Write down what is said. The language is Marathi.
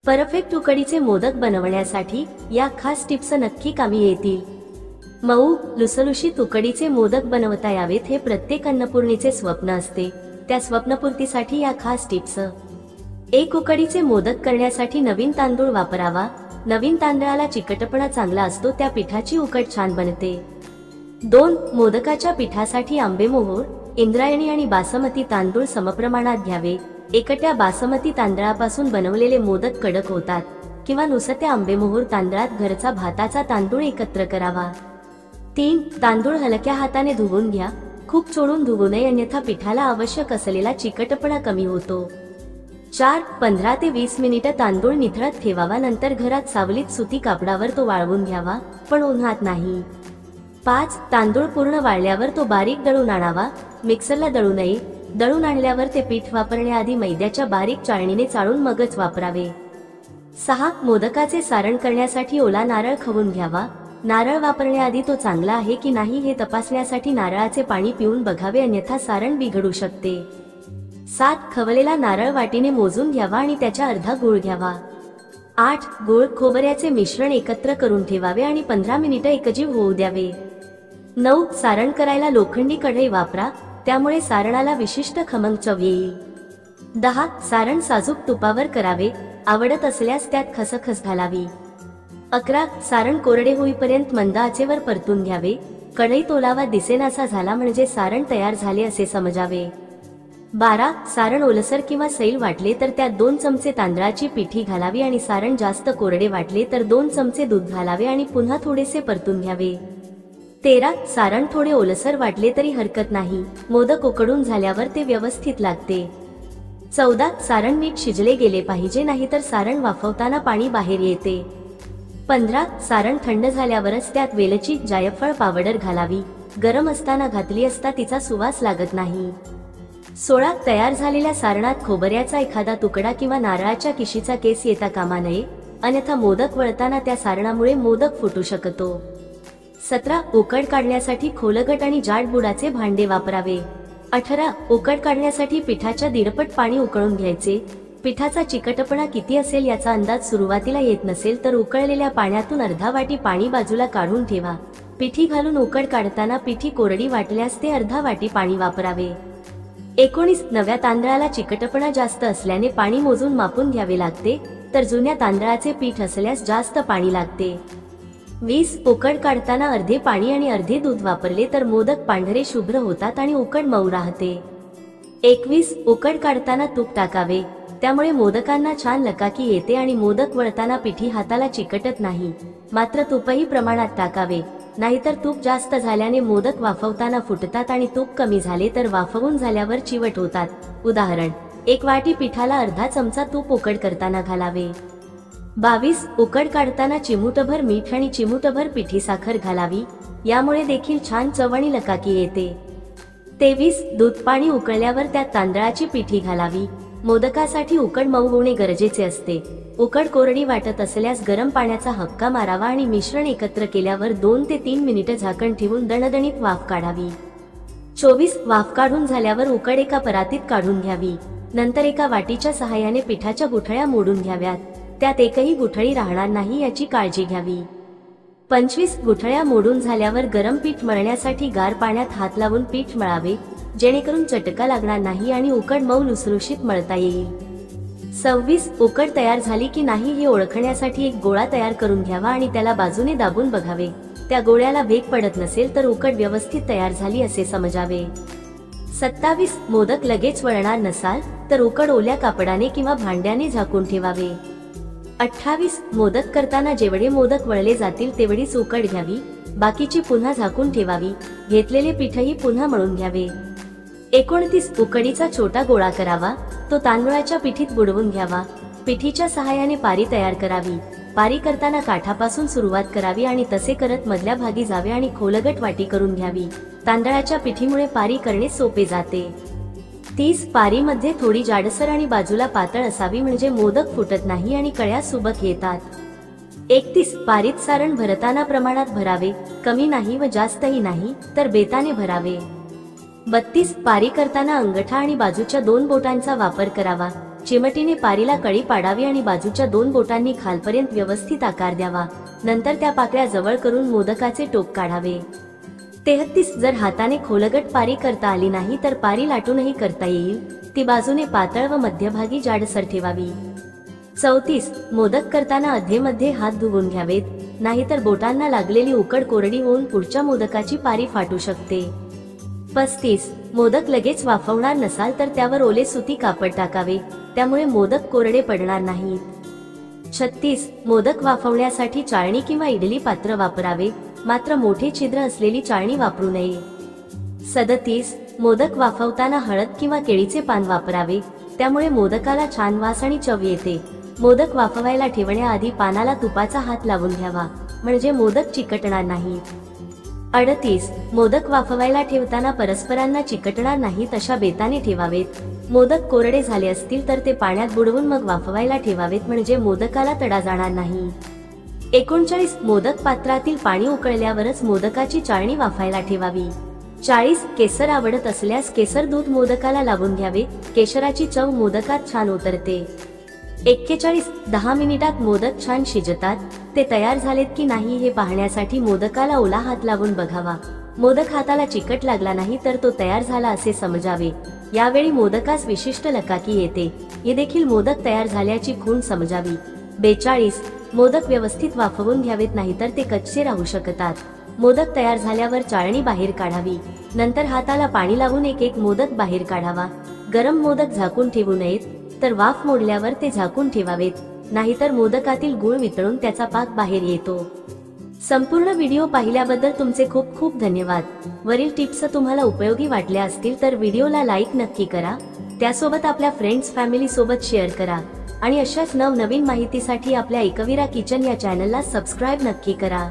परफेक्ट उकडीचे मोदक बनवण्यासाठी या खास टिप्स नक्की कामी येतील। मऊ लुसलुशीत उकडीचे मोदक बनवता यावेत हे प्रत्येक अन्नपूर्णेचे स्वप्न असते। त्या स्वप्नपूर्तीसाठी या खास टिप्स। एक उकडीचे मोदक करण्यासाठी नवीन तांदूळ वापरावा। नवीन तांदळाला चिकटपणा चांगला असतो, त्या पिठाची उकड छान बनते। 2 मोदकाच्या पिठासाठी आंबेमोहोर, इंद्रायणी आणि बासमती तांदूळ समप्रमाणात घ्यावे। एकट्या बासमती तांदळापासून बनवलेले मोदक कडक होतात, किंवा नुसत्या आंबेमोहोर तांदळात घरचा भाताचा तांदूळ एकत्र करावा। 3 तांदूळ हलक्या हाताने धुवून घ्या, खूप चोळून धुवू नये, अन्यथा पिठाला आवश्यक असलेला चिकटपणा कमी होतो। 4 15 ते 20 मिनिटे तांदूळ निथळत ठेवावा, नंतर घरात सावलीत सुती कापडावर तो वाळवून घ्यावा, पण उन्हात नाही। 5 तांदूळ पूर्ण वाळल्यावर तो बारीक दळून आणावा, मिक्सरला दळू नये। दळून आणल्यावर ते पीठ वापरण्याआधी मैद्याच्या बारीक चाळणीने चाळून मगच वापरावे। 6 मोदकाचे सारण करण्यासाठी ओला नारळ खवून घ्यावा। नारळ वापरण्याआधी तो चांगला आहे की नाही हे तपासण्यासाठी नारळाचे पाणी पिऊन बघावे, अन्यथा सारण बिघडू शकते। 7 खवलेला नारळ वाटीने मोजून घ्यावा आणि त्याच्या अर्धा गूळ घ्यावा। 8 गूळ खोबऱ्याचे मिश्रण एकत्र करून ठेवावे आणि 15 मिनिटे एकजीव होऊ द्यावे। 9 सारण करायला लोखंडी कढई वापरा, त्यामुळे सारणाला विशिष्ट खमंग चव येईल। 10 सारण साजूक तुपावर करावे, आवडत असल्यास त्यात खसखस घालावी। 11 सारण कोरडे होईपर्यंत मंद आचेवर परतून घ्यावे, कढईत ओलावा दिसेनासा झाला म्हणजे सारण तयार झाले असे समजावे। 12 सारण ओलसर किंवा सैल वाटले तर त्यात 2 चमचे तांदळाची पिठी घालावी आणि सारण जास्त कोरडे वाटले तर 2 चमचे दूध घालावे आणि पुन्हा थोडेसे परतून घ्यावे। 13 सारण थोडे ओलसर वाटले तरी हरकत नाही, मोदक उकडून झाल्यावर ते व्यवस्थित लागते। 14 सारण नीट शिजले गेले पाहिजे, नाहीतर सारण वाफवताना पाणी बाहेर येते। 15 सारण थंड झाल्यावरच त्यात वेलची जायफळ पावडर घालावी, गरम असताना घातली असता तिचा सुवास लागत नाही। 16 तयार झालेल्या सारणात खोबऱ्याचा एखादा तुकडा किंवा नारळाच्या किशीचा केस येता कामा नये, अन्यथा मोदक वळताना त्या सारणामुळे मोदक फुटू शकतो। 17 उकड काढण्यासाठी खोलगट आणि जाड बुडाचे भांडे वापरावे। 18 उकड काढण्यासाठी पिठाच्या दीडपट पाणी उकळून घ्यायचे। पिठाचा चिकटपणा किती असेल याचा अंदाज सुरुवातीला येत नसेल तर उकळलेल्या पाण्यातून अर्धा वाटी पाणी बाजूला काढून ठेवा। पिठी घालून उकड काढताना पिठी कोरडी वाटल्यास ते अर्धा वाटी पाणी वापरावे। 19 नव्या तांदळाला चिकटपणा जास्त असल्याने पाणी मोजून मापून घ्यावे लागते, तर जुन्या तांदळाचे पीठ असल्यास जास्त पाणी लागते। 20 उकड काढताना अर्धे पाणी आणि अर्धे दूध वापरले तर मोदक पांढरे शुभ्र होतात आणि उकड मऊ राहते। 21 उकड काढताना तूप टाकावे, त्यामुळे मोदकांना छान लकाकी येते आणि मोदक वळताना पिठी हाताला चिकटत नाही। मात्र तूपही प्रमाणात टाकावे, नाहीतर तूप जास्त झाल्याने मोदक वाफवताना फुटतात आणि तूप कमी झाले तर वाफवून झाल्यावर चिवट होतात। उदाहरण 1 वाटी पिठाला अर्धा चमचा तूप उकड करताना घालावे। 22 उकड काढताना चिमूटभर मीठ आणि चिमूटभर पिठी साखर घालावी, यामुळे देखील छान चव आणि लकाकी येते। 23 दूध पाणी उकळल्यावर त्यात तांदळाची पिठी घालावी। मोदकासाठी उकड मऊ होणे गरजेचे असते। उकड कोरडी वाटत असल्यास गरम पाण्याचा हक्का मारावा आणि मिश्रण एकत्र केल्यावर 2 ते 3 मिनिटे झाकण ठेवून दणदणीत वाफ काढावी। 24 वाफ काढून झाल्यावर उकड एका परातीत काढून घ्यावी, नंतर एका वाटीच्या सहाय्याने पिठाच्या गुठळ्या मोडून घ्याव्यात, त्यात एकही गुठळी राहणार नाही याची काळजी घ्यावी। 25 गुठळ्या मोडून झाल्यावर गरम पीठ मळण्यासाठी गार पाण्यात हात लावून पीठ मळावे, जेणेकरून चटका लागणार नाही आणि उकड मऊ लुसलुशीत मळता येईल। 26 उकड तयार झाली की नाही हे ओळखण्यासाठी एक गोळा तयार करून घ्यावा आणि त्याला बाजूने दाबून बघावे, त्या गोळ्याला वेग पडत नसेल तर उकड व्यवस्थित तयार झाली असे समजावे। 27 मोदक लगेच वळणार नसाल तर उकड ओल्या कापडाने किंवा भांड्याने झाकून ठेवावे। 28 मोदक करताना जेवढे मोदक वळले जातील तेवढीच उकड घ्यावी, बाकीची पुन्हा झाकून ठेवावी, घेतलेले पीठही पुन्हा मळून घ्यावे। 29 उकडीचा छोटा गोळा करावा, तो तांदूळाच्या पिठीत बुडवून घ्यावा, पिठीच्या सहाय्याने पारी तयार करावी। पारी करताना काठापासून सुरुवात करावी आणि तसे करत मधल्या भागी जावे आणि खोलगट वाटी करून घ्यावी। तांदळाच्या पिठीमुळे पारी करणे सोपे जाते। 30 पारीमध्ये थोडी जाडसर आणि बाजूला पातळ असावी, म्हणजे मोदक फुटत नाही आणि कळ्या सुबक येतात। 31 पारीत सारण भरताना प्रमाणात भरावे, कमी नाही व जास्तही नाही, तर बेताने भरावे। 32 पारी करताना अंगठा आणि बाजूच्या 2 बोटांचा वापर करावा, चिमटीने पारीला कळी पाडावी आणि बाजूच्या 2 बोटांनी खालपर्यंत व्यवस्थित आकार द्यावा। नंतर त्या पाकळ्या जवळ करून मोदकाचे टोक काढावे। 33 जर हाताने खोलगट पारी करता आली नाही तर पारी लाटूनही करता येईल। ती बाजूने पातळ व मध्यभागी जाडसर ठेवावी। 34 मोदक करताना अधेमध्ये हात धुवून घ्यावेत, नाहीतर बोटांना लागलेली उकड कोरडी होऊन पुढच्या मोदकाची पारी फाटू शकते। 35 मोदक लगेच वाफवणार नसाल तर त्यावर ओले सुती कापड टाकावे, त्यामुळे मोदक कोरडे पडणार नाहीत। 36 मोदक वाफवण्यासाठी चाळणी किंवा इडली पात्र वापरावे, मात्र मोठे छिद्र असलेली चाळणी वापरू नये। 37 मोदक वाफवताना हळद किंवा केळीचे पान वापरावे, त्यामुळे मोदकाला छान वास आणि चव येते। मोदक वाफवायला ठेवण्याआधी पानाला तुपाचा हात लावून घ्यावा, म्हणजे मोदक चिकटणार नाहीत। 38 मोदक वाफवायला ठेवताना परस्परांना चिकटणार नाहीत अशा बेताने ठेवावेत। मोदक कोरडे झाले असतील तर ते पाण्यात बुडवून मग वाफवायला ठेवावेत, म्हणजे मोदकाला तडा जाणार नाही। 39 मोदक पात्रातील पाणी उकळल्यावरच मोदकाची चाळणी वाफायला ठेवावी। 40 केसर आवडत असल्यास केसर दूध मोदकाला लावून घ्यावे, केशराची चव मोदकात छान उतरते। 41 10 मिनिटात मोदक छान शिजतात, ते तयार झालेत की नाही हे पाहण्यासाठी मोदकाला ओला हात लावून बघावा। मोदक हाताला चिकट लागला नाही तर तो तयार झाला असे समजावे। यावेळी मोदकास विशिष्ट लकाकी येते, हे देखील मोदक तयार झाल्याची खूण समजावी। 42 मोदक व्यवस्थित वाफवून घ्यावेत, नाहीतर ते कच्चे राहू शकतात। मोदक तयार झाल्यावर चाळणी बाहेर काढावी, नंतर हाताला पाणी लावून एक एक मोदक बाहेर काढावा। गरम मोदक झाकून ठेवू नयेत, तर वाफ मोडल्यावर ते झाकून ठेवावेत, नाहीतर मोदकातील गूळ वितळून त्याचा पाक बाहेर येतो। संपूर्ण व्हिडिओ पाहिल्याबद्दल तुमचे खूप खूप धन्यवाद। वरील टिप्स तुम्हाला उपयोगी वाटल्या असतील तर व्हिडिओला लाईक नक्की करा, त्यासोबत आपल्या फ्रेंड्स फॅमिली सोबत शेअर करा आणि अशाच नवनवीन माहितीसाठी आपल्या एकवीरा किचन या चॅनलला सबस्क्राईब नक्की करा।